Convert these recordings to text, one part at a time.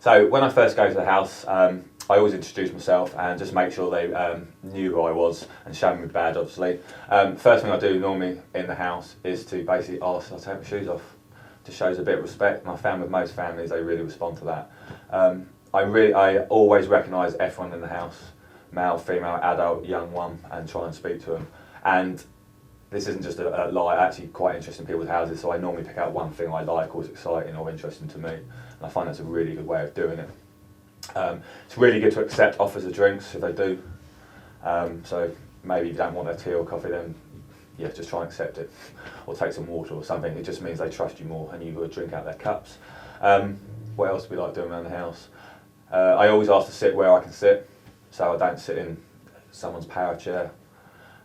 So when I first go to the house, I always introduce myself and just make sure they knew who I was and show me the badge, obviously. First thing I do normally in the house is to basically ask, I'll take my shoes off. Just shows a bit of respect. And I found with most families, they really respond to that. I always recognise everyone in the house, male, female, adult, young one, and try and speak to them. And this isn't just a lie, I actually quite interested in people's houses, so I normally pick out one thing I like or is exciting or interesting to me. And I find that's a really good way of doing it. It's really good to accept offers of drinks if they do. So maybe if you don't want their tea or coffee, then yeah, just try and accept it. Or take some water or something. It just means they trust you more and you will drink out their cups. What else do we like doing around the house? I always ask to sit where I can sit, so I don't sit in someone's power chair.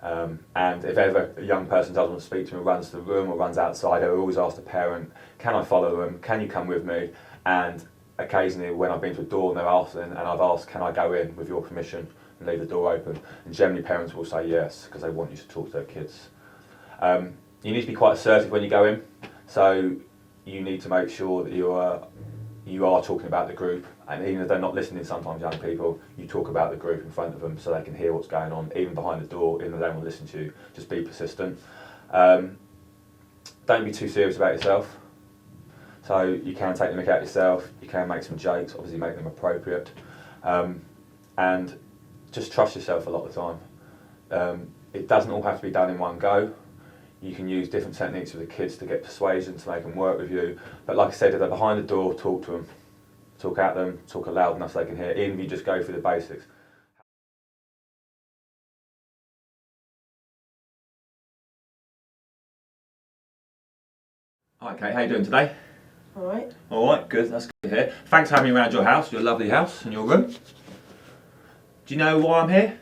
And if ever a young person doesn't want to speak to me, runs to the room or runs outside, I always ask the parent, can I follow them? Can you come with me? And occasionally when I've been to a door and they're asking, and I've asked, can I go in with your permission and leave the door open? And generally parents will say yes, because they want you to talk to their kids. You need to be quite assertive when you go in, so you need to make sure that you are talking about the group, and even if they're not listening, sometimes young people, you talk about the group in front of them so they can hear what's going on, even behind the door, even if they don't want to listen to you. Just be persistent. Don't be too serious about yourself. So you can take the mick out yourself, you can make some jokes, obviously make them appropriate, and just trust yourself a lot of the time. It doesn't all have to be done in one go. You can use different techniques with the kids to get persuasion, to make them work with you. But like I said, if they're behind the door, talk to them. Talk at them, talk loud enough so they can hear, even if you just go through the basics. Hi Kate, how you doing today? Alright. Alright, good, that's good to hear. Thanks for having me around your house, your lovely house and your room. Do you know why I'm here?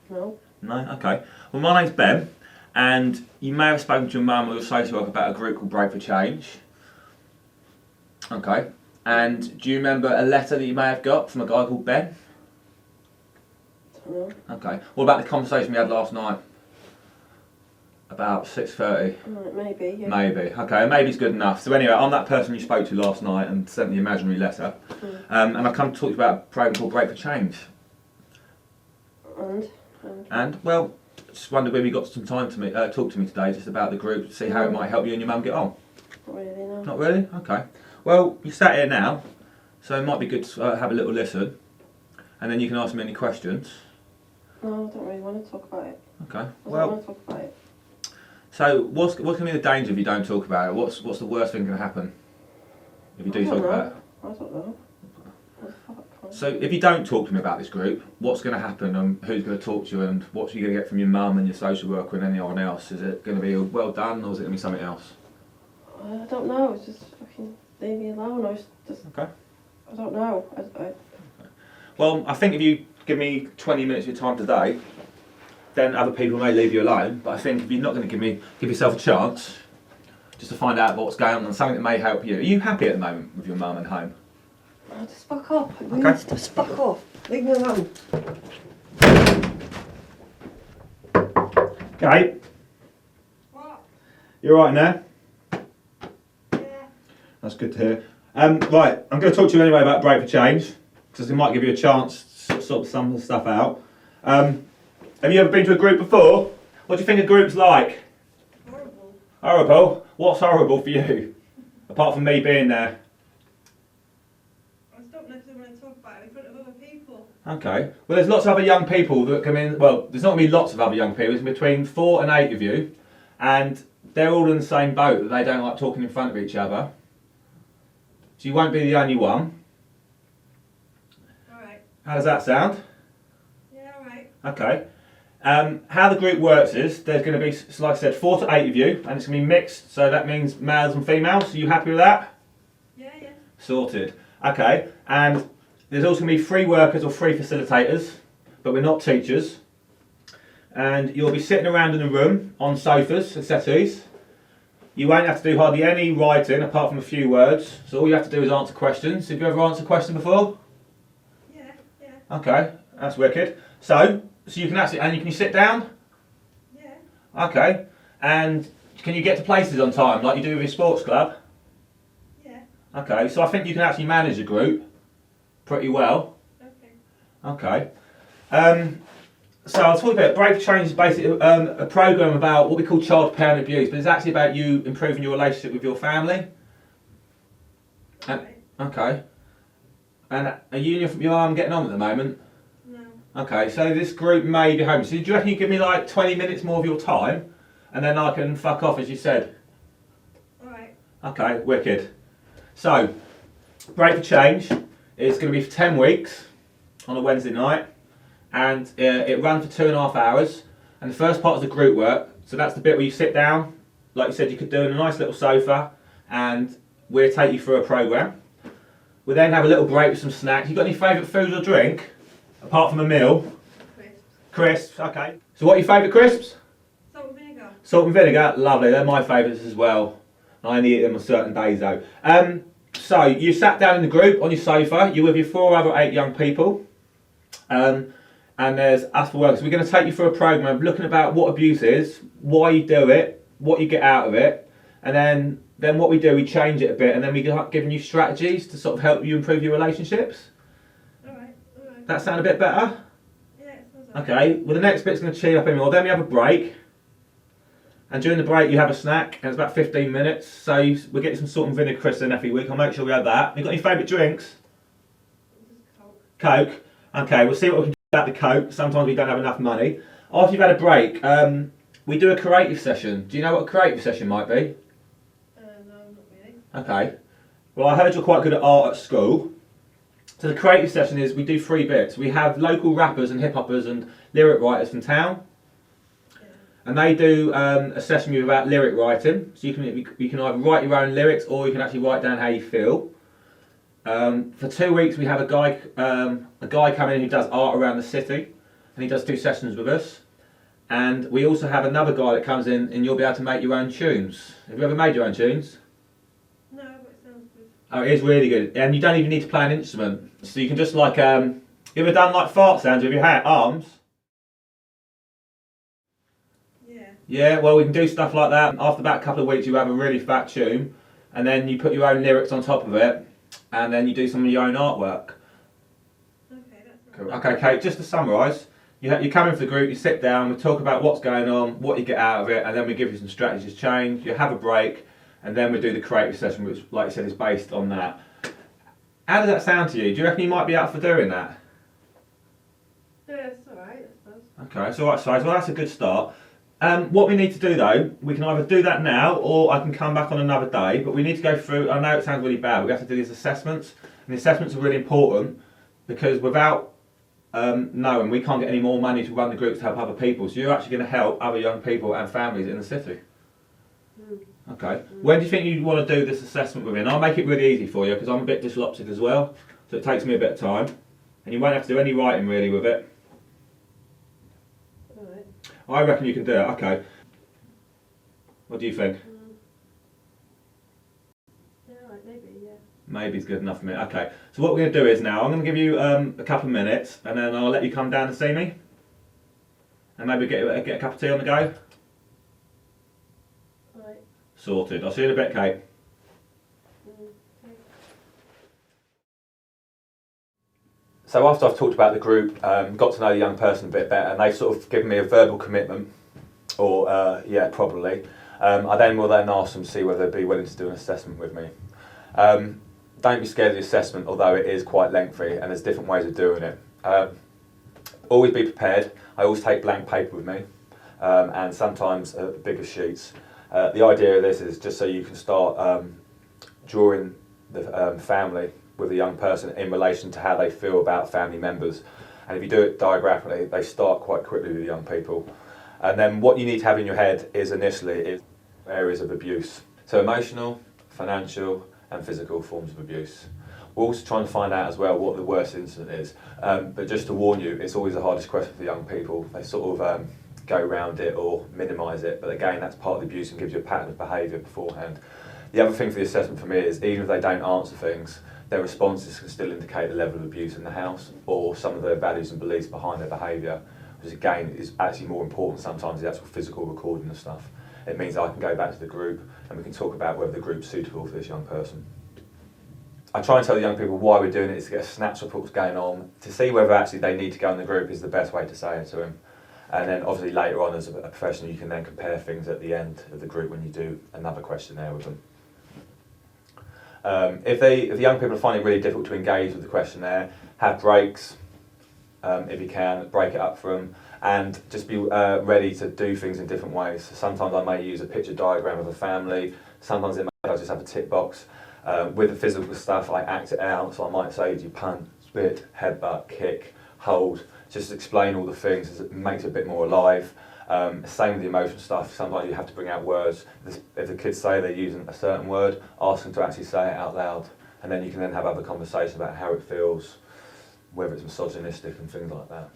No. No? Okay. Well, my name's Ben. And you may have spoken to your mum or your social worker about a group called Break for Change. Okay. And do you remember a letter that you may have got from a guy called Ben? Don't know. Okay. What about the conversation we had last night? About 6:30? Right, maybe, yeah. Maybe. Okay, maybe's good enough. So anyway, I'm that person you spoke to last night and sent the imaginary letter. And I've come to talk to you about a program called Break for Change. And well, just wondered whether you got some time to talk to me today just about the group, see how it might help you and your mum get on. Not really, no. Not really? Okay. Well, you sat here now, so it might be good to have a little listen, and then you can ask me any questions. No, I don't really want to talk about it. Okay. I don't want to talk about it. So what's going to be the danger if you don't talk about it? What's the worst thing going to happen if you do talk about it? I don't know. What the fuck? So if you don't talk to me about this group, what's going to happen and who's going to talk to you and what are you going to get from your mum and your social worker and anyone else? Is it going to be well done or is it going to be something else? I don't know, it's just fucking leave me alone, or just... Okay. I don't know. Okay. Well, I think if you give me 20 minutes of your time today, then other people may leave you alone, but I think if you're not going to give yourself a chance, just to find out what's going on and something that may help you. Are you happy at the moment with your mum and home? Oh, just fuck off. Okay. Just fuck off. Leave me alone. Okay. What? You alright now? Yeah. That's good to hear. Right, I'm going to talk to you anyway about Break for Change, because it might give you a chance to sort some of the stuff out. Have you ever been to a group before? What do you think a group's like? Horrible. Horrible? What's horrible for you? Apart from me being there. I don't necessarily want to talk about it in front of other people. Okay. Well, there's lots of other young people that come in. Well, there's not going to be lots of other young people. There's between 4 and 8 of you. And they're all in the same boat, that they don't like talking in front of each other. So you won't be the only one. Alright. How does that sound? Yeah, alright. Okay. How the group works is, there's going to be, like I said, 4 to 8 of you, and it's going to be mixed, so that means males and females. Are you happy with that? Yeah, yeah. Sorted. Okay, and there's also going to be 3 workers or 3 facilitators, but we're not teachers. And you'll be sitting around in a room on sofas and settees. You won't have to do hardly any writing apart from a few words, so all you have to do is answer questions. Have you ever answered a question before? Yeah, yeah. Okay, that's wicked. So you can actually, and you can sit down? Yeah. Okay, and can you get to places on time like you do with your sports club? Yeah. Okay, so I think you can actually manage a group Pretty well. Okay. Okay. So I'll talk about Brave for Change is basically a program about what we call child parent abuse, but it's actually about you improving your relationship with your family. Alright. Okay. And are you and your mum getting on at the moment? No. Okay, so this group may be home. So do you reckon you give me like 20 minutes more of your time, and then I can fuck off as you said? Alright. Okay, wicked. So, Brave for Change is going to be for 10 weeks on a Wednesday night, and it runs for 2.5 hours. And the first part is the group work. So that's the bit where you sit down, like you said you could do, on a nice little sofa, and we'll take you through a program. We then have a little break with some snacks. You got any favourite food or drink, apart from a meal? Crisps. Crisps, okay. So what are your favourite crisps? Salt and vinegar. Salt and vinegar, lovely. They're my favourites as well. I only eat them on certain days though. So you sat down in the group on your sofa. You're with your 4 other 8 young people, and there's us for work. So we're going to take you through a program of looking about what abuse is, why you do it, what you get out of it, and then what we do, we change it a bit, and then we start giving you strategies to sort of help you improve your relationships. Alright. Alright. That sound a bit better? Yeah, it sounds alright. Okay. Well, the next bit's going to cheer up even more. Then we have a break. And during the break, you have a snack, and it's about 15 minutes. So we're getting some salt and vinegar crisps in every week. I'll make sure we have that. You got any favourite drinks? Just Coke. Coke. Okay, we'll see what we can do about the Coke. Sometimes we don't have enough money. After you've had a break, we do a creative session. Do you know what a creative session might be? No, not really. Okay. Well, I heard you're quite good at art at school. So the creative session is we do 3 bits. We have local rappers and hip hoppers and lyric writers from town. And they do a session with you about lyric writing. So you can either write your own lyrics or you can actually write down how you feel. For 2 weeks we have a guy come in who does art around the city, and he does 2 sessions with us. And we also have another guy that comes in, and you'll be able to make your own tunes. Have you ever made your own tunes? No, but it sounds good. Oh, it is really good, and you don't even need to play an instrument. So you can just like you ever done like fart sounds with your arms? Yeah, well, we can do stuff like that. After about a couple of weeks, you have a really fat tune, and then you put your own lyrics on top of it, and then you do some of your own artwork. Okay, that's Cool. Okay, Kate, just to summarise, you come in for the group, you sit down, we talk about what's going on, what you get out of it, and then we give you some strategies to change. You have a break, and then we do the creative session, which, like I said, is based on that. How does that sound to you? Do you reckon you might be up for doing that? Yeah, it's alright, I suppose. Okay, it's alright size. Well, that's a good start. What we need to do though, we can either do that now or I can come back on another day, but we need to go through, I know it sounds really bad, but we have to do these assessments, and the assessments are really important because without knowing, we can't get any more money to run the groups to help other people, so you're actually going to help other young people and families in the city. Okay, when do you think you want to do this assessment within? I'll make it really easy for you because I'm a bit dyslexic as well, so it takes me a bit of time, and you won't have to do any writing really with it. I reckon you can do it, okay. What do you think? Yeah, right, maybe, yeah. Maybe it's good enough for me. Okay, so what we're going to do is now, I'm going to give you a couple of minutes, and then I'll let you come down and see me. And maybe get a cup of tea on the go. Right. Sorted. I'll see you in a bit, Kate. So after I've talked about the group, got to know the young person a bit better, and they've sort of given me a verbal commitment, or yeah, probably. I then will ask them to see whether they'd be willing to do an assessment with me. Don't be scared of the assessment, although it is quite lengthy, and there's different ways of doing it. Always be prepared. I always take blank paper with me, and sometimes bigger sheets. The idea of this is just so you can start drawing the family with a young person in relation to how they feel about family members. And if you do it diagraphically, they start quite quickly with young people. And then what you need to have in your head is initially areas of abuse. So emotional, financial and physical forms of abuse. We're also trying to find out as well what the worst incident is. But just to warn you, it's always the hardest question for young people. They sort of go around it or minimise it. But again, that's part of the abuse and gives you a pattern of behaviour beforehand. The other thing for the assessment for me is even if they don't answer things, their responses can still indicate the level of abuse in the house or some of their values and beliefs behind their behaviour, which again is actually more important sometimes than the actual physical recording of stuff. It means I can go back to the group and we can talk about whether the group's suitable for this young person. I try and tell the young people why we're doing it is to get a snapshot of what's going on, to see whether actually they need to go in the group is the best way to say it to them. And then obviously later on as a professional you can then compare things at the end of the group when you do another questionnaire with them. If the young people are finding it really difficult to engage with the questionnaire, have breaks, if you can, break it up for them, and just be ready to do things in different ways. So sometimes I may use a picture diagram of a family, sometimes I just have a tick box. With the physical stuff, I act it out, so I might say, do you punt, spit, headbutt, kick, hold, just explain all the things, as it makes it a bit more alive. Same with the emotional stuff, sometimes you have to bring out words. If the kids say they're using a certain word, ask them to actually say it out loud, and then you can then have other conversations about how it feels, whether it's misogynistic and things like that.